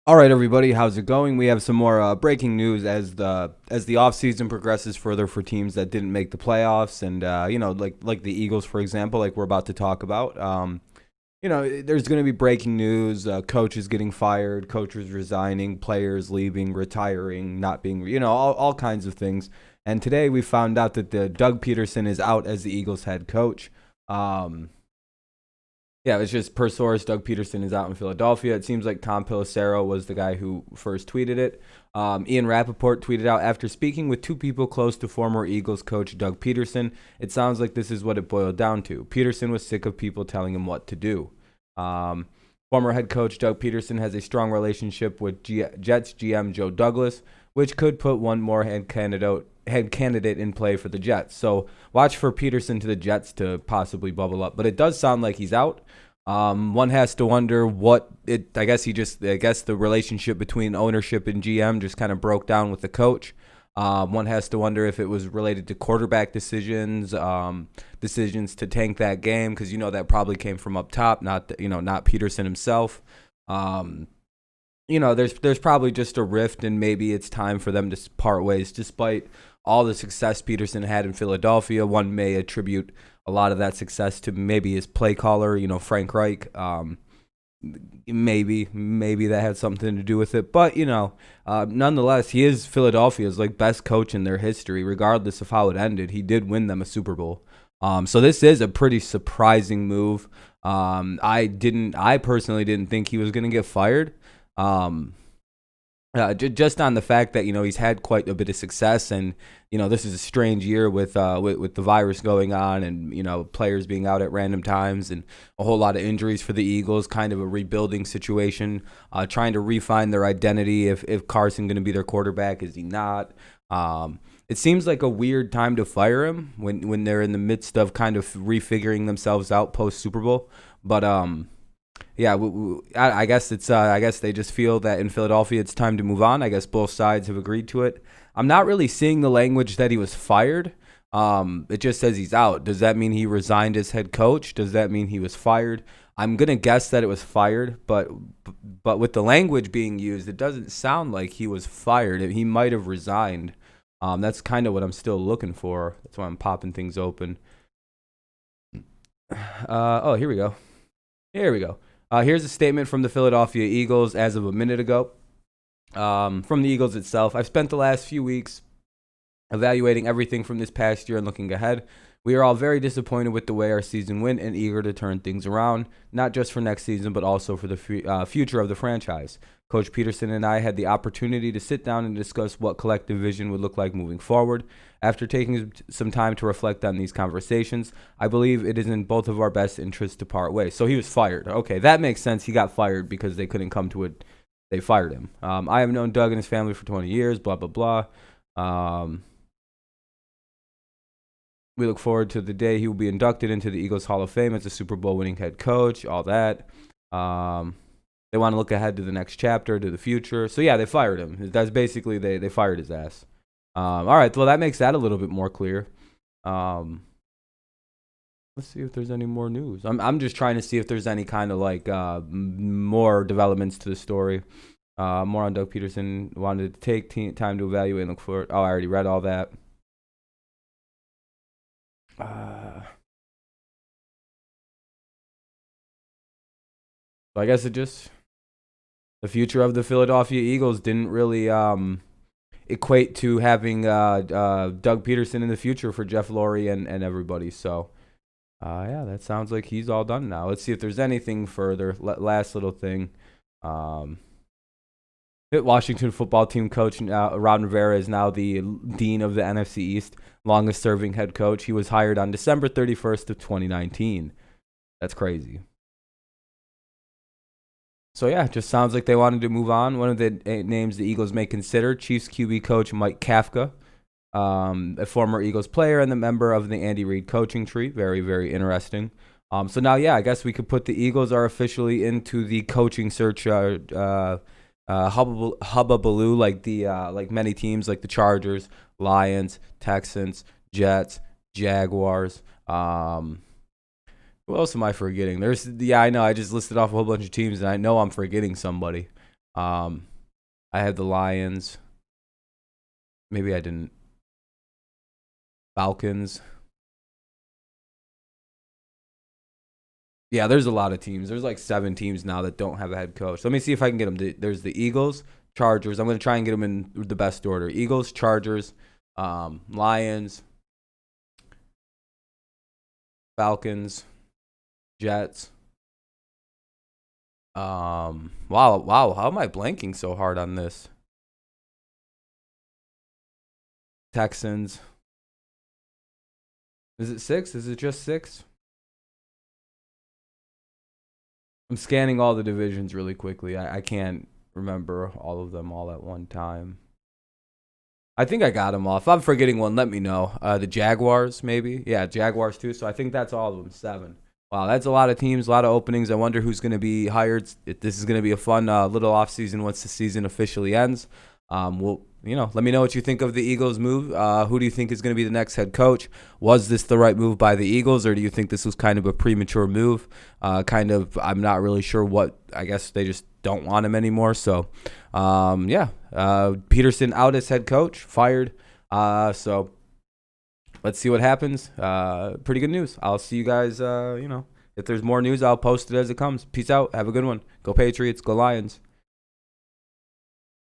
All right, everybody, how's it going? We have some more breaking news as the offseason progresses further for teams that didn't make the playoffs, and like the Eagles, for example, like we're about to talk about. There's going to be breaking news: coaches getting fired, coaches resigning, players leaving, retiring, not being, all kinds of things. And today we found out that the Doug Pederson is out as the Eagles head coach. Um, yeah, it's just per source. Doug Pederson is out in Philadelphia. It seems like Tom Pelissero was the guy who first tweeted it. Ian Rappaport tweeted out, after speaking with two people close to former Eagles coach Doug Pederson, it sounds like this is what it boiled down to. Pederson was sick of people telling him what to do. Former head coach Doug Pederson has a strong relationship with Jets GM Joe Douglas, which could put one more head candidate in play for the Jets. So watch for Pederson to the Jets to possibly bubble up. But it does sound like he's out. One has to wonder what it. I guess the relationship between ownership and GM just kind of broke down with the coach. One has to wonder if it was related to quarterback decisions, decisions to tank that game, because that probably came from up top, not Pederson himself. There's probably just a rift, and maybe it's time for them to part ways. Despite all the success Pederson had in Philadelphia, one may attribute a lot of that success to maybe his play caller, Frank Reich. Maybe that had something to do with it, but nonetheless, he is Philadelphia's best coach in their history. Regardless of how it ended, he did win them a Super Bowl. So this is a pretty surprising move. I personally didn't think he was going to get fired. Just on the fact that he's had quite a bit of success, and this is a strange year with the virus going on, and players being out at random times, and a whole lot of injuries for the Eagles. Kind of a rebuilding situation, trying to refine their identity. If Carson going to be their quarterback, is he not? It seems like a weird time to fire him when they're in the midst of kind of refiguring themselves out post Super Bowl, but yeah, I guess it's. I guess they just feel that in Philadelphia it's time to move on. I guess both sides have agreed to it. I'm not really seeing the language that he was fired. It just says he's out. Does that mean he resigned as head coach? Does that mean he was fired? I'm gonna guess that it was fired, but with the language being used, it doesn't sound like he was fired. He might have resigned. That's kind of what I'm still looking for. That's why I'm popping things open. Here we go. Here we go. Here's a statement from the Philadelphia Eagles as of a minute ago. From the Eagles itself, I've spent the last few weeks evaluating everything from this past year and looking ahead. We are all very disappointed with the way our season went and eager to turn things around, not just for next season, but also for the future of the franchise. Coach Pederson and I had the opportunity to sit down and discuss what collective vision would look like moving forward. After taking some time to reflect on these conversations, I believe it is in both of our best interests to part ways. So he was fired. Okay, that makes sense. He got fired because they couldn't come to it. They fired him. I have known Doug and his family for 20 years, blah, blah, blah. We look forward to the day he will be inducted into the Eagles Hall of Fame as a Super Bowl winning head coach, all that. They want to look ahead to the next chapter, to the future. So, yeah, they fired him. That's basically they fired his ass. All right, well, that makes that a little bit more clear. Let's see if there's any more news. I'm just trying to see if there's any kind of more developments to the story. More on Doug Pederson. Wanted to take time to evaluate and look for it. Oh, I already read all that. So I guess the future of the Philadelphia Eagles didn't really equate to having Doug Pederson in the future for Jeff Lurie and everybody. So, yeah, that sounds like he's all done now. Let's see if there's anything further. Last little thing. Washington football team coach Ron Rivera is now the dean of the NFC East, longest serving head coach. He was hired on December 31st of 2019. That's crazy. So, yeah, it just sounds like they wanted to move on. One of the names the Eagles may consider, Chiefs QB coach Mike Kafka, a former Eagles player and the member of the Andy Reid coaching tree. Very, very interesting. So now, yeah, I guess we could put the Eagles are officially into the coaching search hubbubaloo, like many teams like the Chargers, Lions, Texans, Jets, Jaguars. Who else am I forgetting? I know I just listed off a whole bunch of teams, and I know I'm forgetting somebody. Um, I had the Lions. Maybe I didn't. Falcons. Yeah, there's a lot of teams. There's like 7 teams now that don't have a head coach. Let me see if I can get them. There's the Eagles, Chargers. I'm going to try and get them in the best order. Eagles, Chargers, Lions, Falcons, Jets. Wow. How am I blanking so hard on this? Texans. Is it 6? Is it just 6? I'm scanning all the divisions really quickly. I can't remember all of them all at one time. I think I got them all. If I'm forgetting one, let me know. The Jaguars, maybe. Yeah, Jaguars too. So I think that's all of them. 7. Wow, that's a lot of teams, a lot of openings. I wonder who's going to be hired. This is going to be a fun little offseason once the season officially ends. Let me know what you think of the Eagles' move. Who do you think is going to be the next head coach? Was this the right move by the Eagles, or do you think this was kind of a premature move? I'm not really sure what. I guess they just don't want him anymore. So, Pederson out as head coach, fired. So let's see what happens. Pretty good news. I'll see you guys. If there's more news, I'll post it as it comes. Peace out. Have a good one. Go Patriots. Go Lions.